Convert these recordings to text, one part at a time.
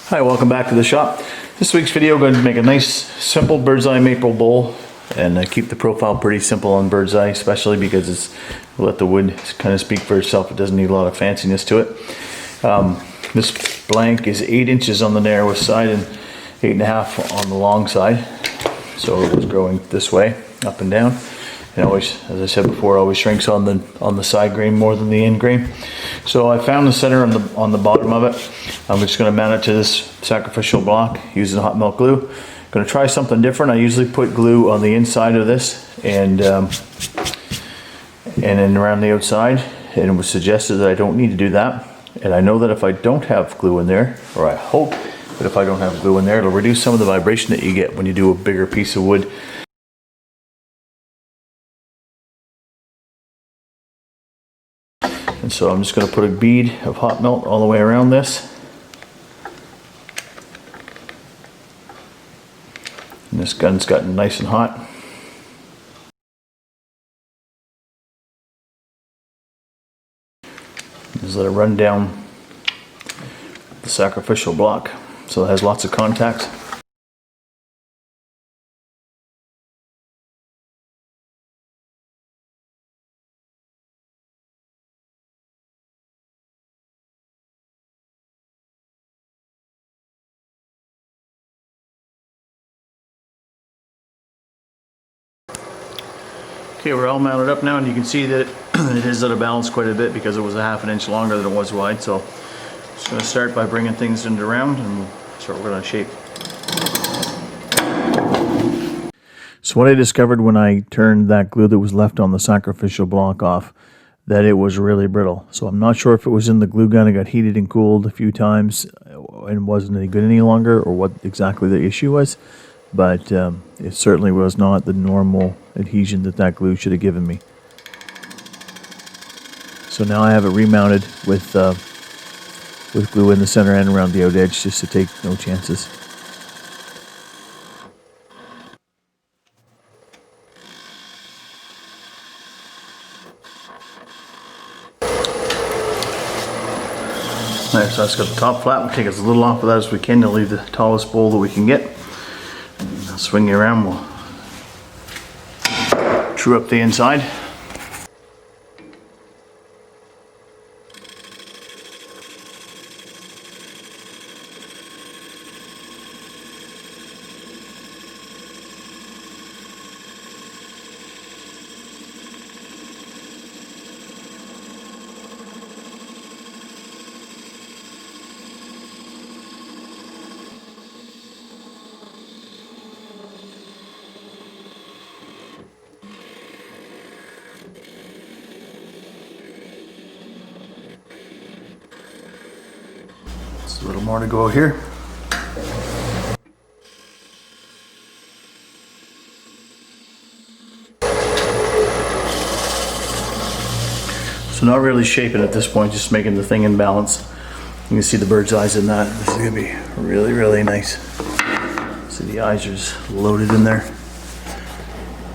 Hi, welcome back to the shop. This week's video, I'm going to make a nice simple Birdseye Maple Bowl and keep the profile pretty simple on Birdseye, especially because let the wood kind of speak for itself. It doesn't need a lot of fanciness to it. This blank is 8 inches on the narrowest side and 8.5 on the long side. So it was growing this way, up and down. It always, as I said before, always shrinks on the side grain more than the end grain. So I found the center on the bottom of it. I'm just going to mount it to this sacrificial block using Hotmelt glue. Going to try something different. I usually put glue on the inside of this and then around the outside. And it was suggested that I don't need to do that. And I know that if I don't have glue in there, or I hope that if I don't have glue in there, it'll reduce some of the vibration that you get when you do a bigger piece of wood. And so I'm just going to put a bead of Hotmelt all the way around this. And this gun's gotten nice and hot. Just let it run down the sacrificial block so it has lots of contacts. Okay, we're all mounted up now, and you can see that it is out of balance quite a bit because it was a ½ an inch longer than it was wide. So I'm just going to start by bringing things into round and we'll start working on shape. So what I discovered when I turned that glue that was left on the sacrificial block off, that it was really brittle. So I'm not sure if it was in the glue gun, it got heated and cooled a few times and wasn't any good any longer, or what exactly the issue was. But it certainly was not the normal adhesion that glue should have given me. So now I have it remounted with glue in the center and around the out edge, just to take no chances. Alright, so that's got the top flat. We'll take as little off of that as we can to leave the tallest bowl that we can get. I'll swing you around, we'll true up the inside. A little more to go here. So not really shaping at this point, just making the thing in balance. You can see the bird's eyes in that. This is going to be really, really nice. See, the eyes are just loaded in there.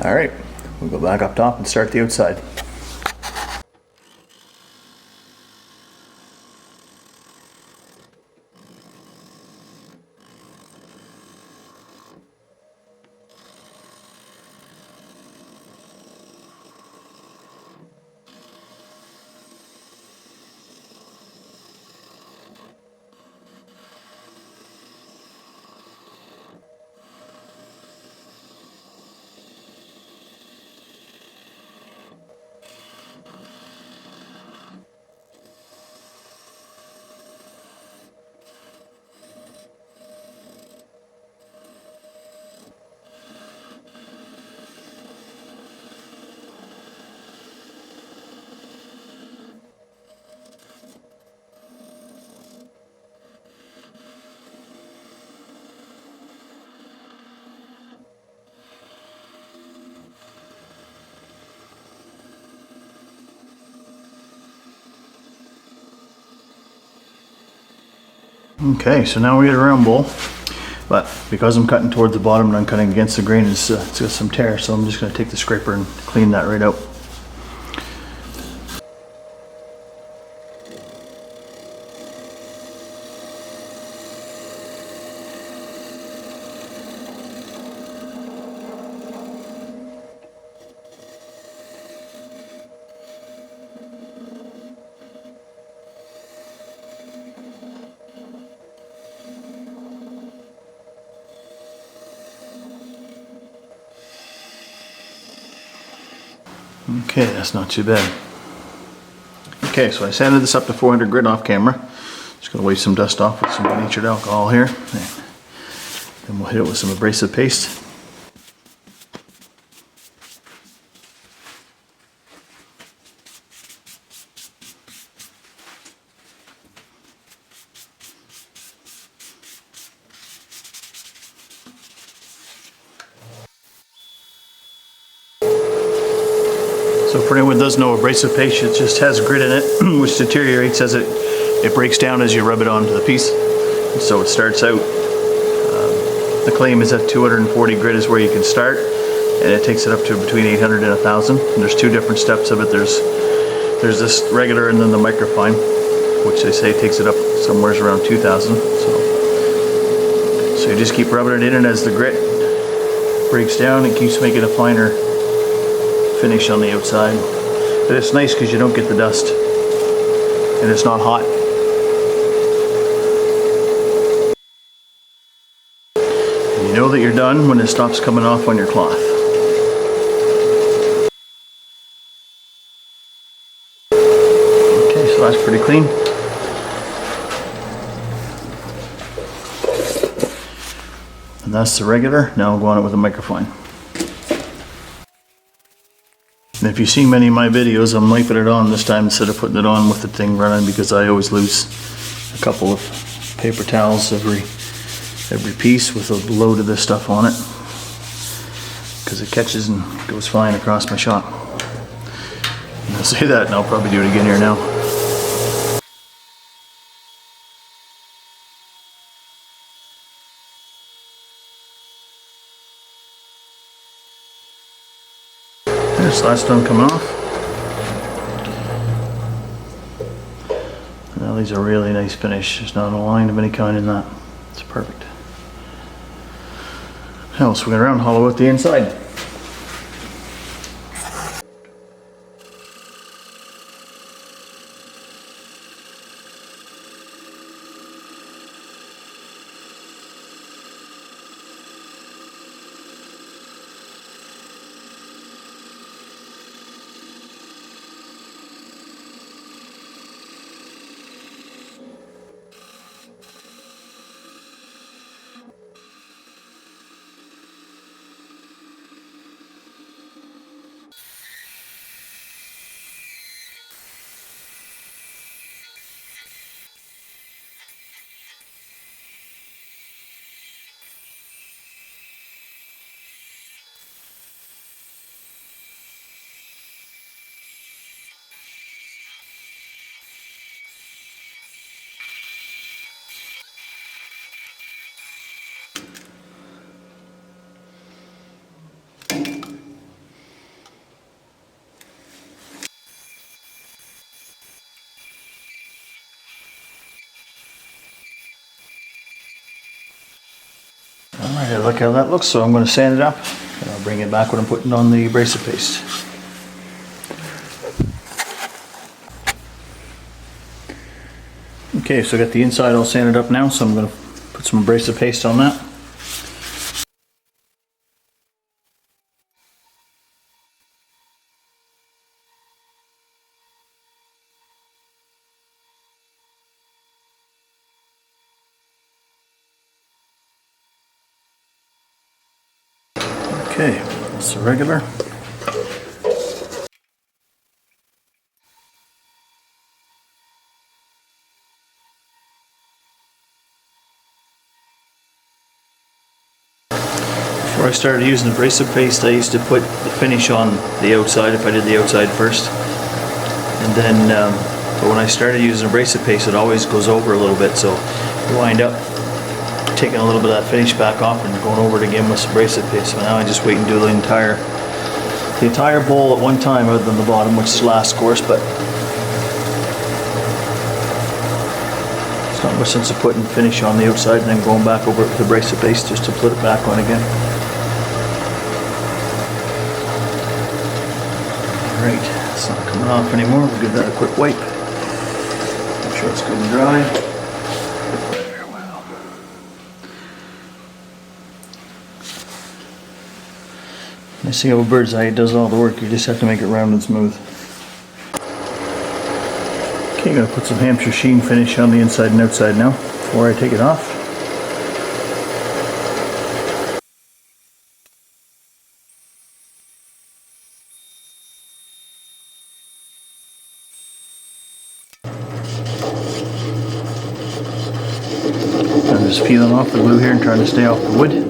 All right, we'll go back up top and start the outside. Okay, so now we get a round bowl, but because I'm cutting towards the bottom and I'm cutting against the grain, it's got some tear, so I'm just going to take the scraper and clean that right out. Okay, that's not too bad. Okay, so I sanded this up to 400 grit off camera. Just gonna wipe some dust off with some natured alcohol here. Then we'll hit it with some abrasive paste. So for anyone who doesn't know, abrasive paste, it just has grit in it, which deteriorates as it breaks down as you rub it onto the piece. And so it starts out, the claim is that 240 grit is where you can start, and it takes it up to between 800 and 1,000. And there's two different steps of it. There's this regular and then the microfine, which they say takes it up somewhere around 2,000. So you just keep rubbing it in, and as the grit breaks down, it keeps making a finer finish on the outside. But it's nice because you don't get the dust and it's not hot. And you know that you're done when it stops coming off on your cloth. Okay, so that's pretty clean. And that's the regular. Now we'll go on it with a microfine. And if you've seen many of my videos, I'm wiping it on this time instead of putting it on with the thing running, because I always lose a couple of paper towels every piece with a load of this stuff on it, because it catches and goes flying across my shop. And I'll say that and I'll probably do it again here now. There's the last one coming off. Now these are really nice finish. There's not a line of any kind in that. It's perfect. Now swing it around, hollow out the inside. Alright, look how that looks, so I'm going to sand it up and I'll bring it back when I'm putting on the abrasive paste. Okay, so I got the inside all sanded up now, so I'm going to put some abrasive paste on that. Okay, that's the regular. Before I started using abrasive paste, I used to put the finish on the outside if I did the outside first. And then, but when I started using abrasive paste, it always goes over a little bit, so you wind up taking a little bit of that finish back off and going over it again with some abrasive paste. So now I just wait and do the entire bowl at one time, other than the bottom, which is the last course. But it's not much sense of putting finish on the outside and then going back over it with abrasive paste just to put it back on again. Alright, it's not coming off anymore. We'll give that a quick wipe. Make sure it's good and dry. I see how Birdseye does all the work, you just have to make it round and smooth. Okay, I'm going to put some Hampshire sheen finish on the inside and outside now before I take it off. I'm just peeling off the glue here and trying to stay off the wood.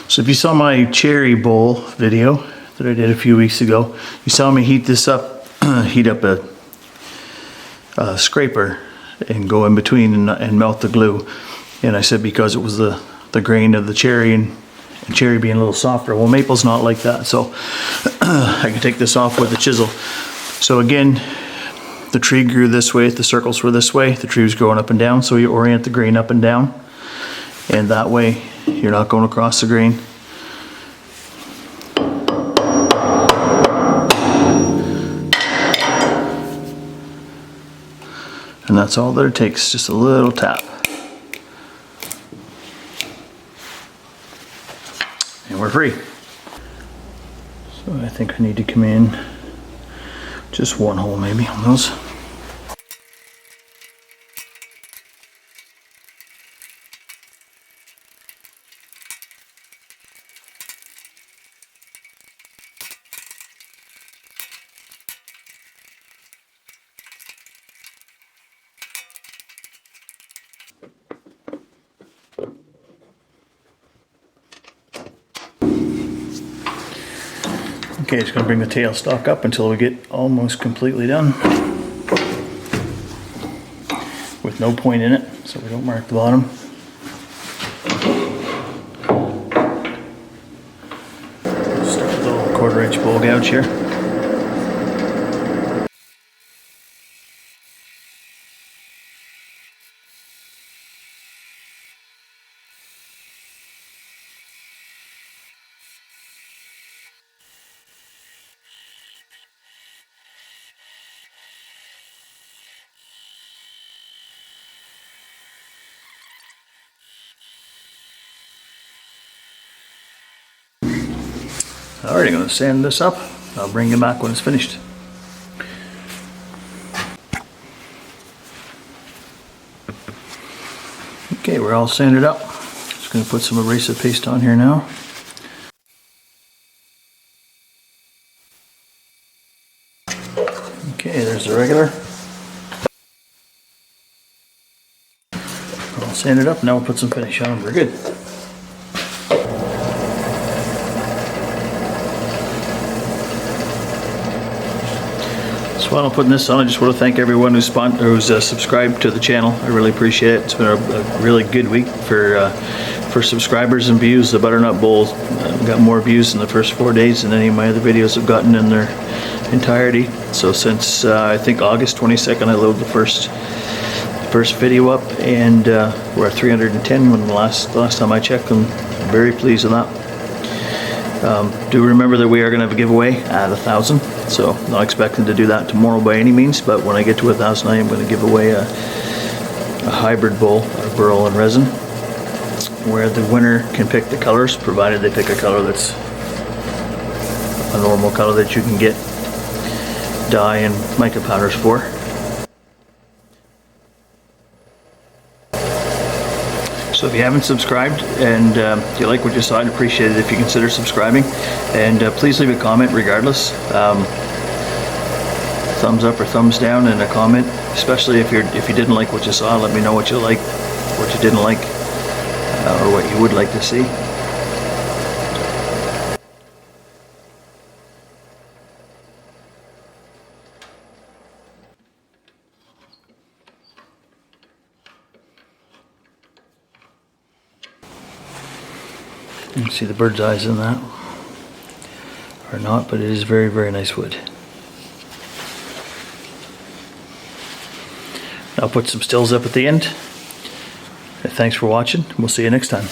So if you saw my cherry bowl video that I did a few weeks ago, you saw me heat this up, heat up a scraper and go in between and melt the glue. And I said because it was the grain of the cherry and cherry being a little softer. Well, maple's not like that, so I can take this off with a chisel. So again, the tree grew this way, the circles were this way, the tree was growing up and down, so you orient the grain up and down, and that way you're not going across the grain. And that's all that it takes, just a little tap. And we're free. So I think I need to come in just one hole maybe on those. Okay, just gonna bring the tailstock up until we get almost completely done. With no point in it, so we don't mark the bottom. Start with a little 1/4 inch bowl gouge here. Alright, I'm going to sand this up. I'll bring you back when it's finished. Okay, we're all sanded up. Just going to put some abrasive paste on here now. Okay, there's the regular. All sanded up, now we'll put some finish on. We're good. So while I'm putting this on, I just want to thank everyone who's subscribed to the channel. I really appreciate it. It's been a really good week for subscribers and views. The butternut bowl got more views in the first 4 days than any of my other videos have gotten in their entirety. So since I think August 22nd, I loaded the first video up, and we're at 310 when the last time I checked. I'm very pleased with that. Do remember that we are going to have a giveaway at 1,000, so not expecting to do that tomorrow by any means, but when I get to 1,000 I am going to give away a hybrid bowl of burl and resin, where the winner can pick the colors, provided they pick a color that's a normal color that you can get dye and mica powders for. So if you haven't subscribed and you like what you saw, I'd appreciate it if you consider subscribing, and please leave a comment regardless. Thumbs up or thumbs down and a comment, especially if you didn't like what you saw. Let me know what you liked, what you didn't like, or what you would like to see. You can see the bird's eyes in that, or not, but it is very, very nice wood. I'll put some stills up at the end. Thanks for watching. We'll see you next time.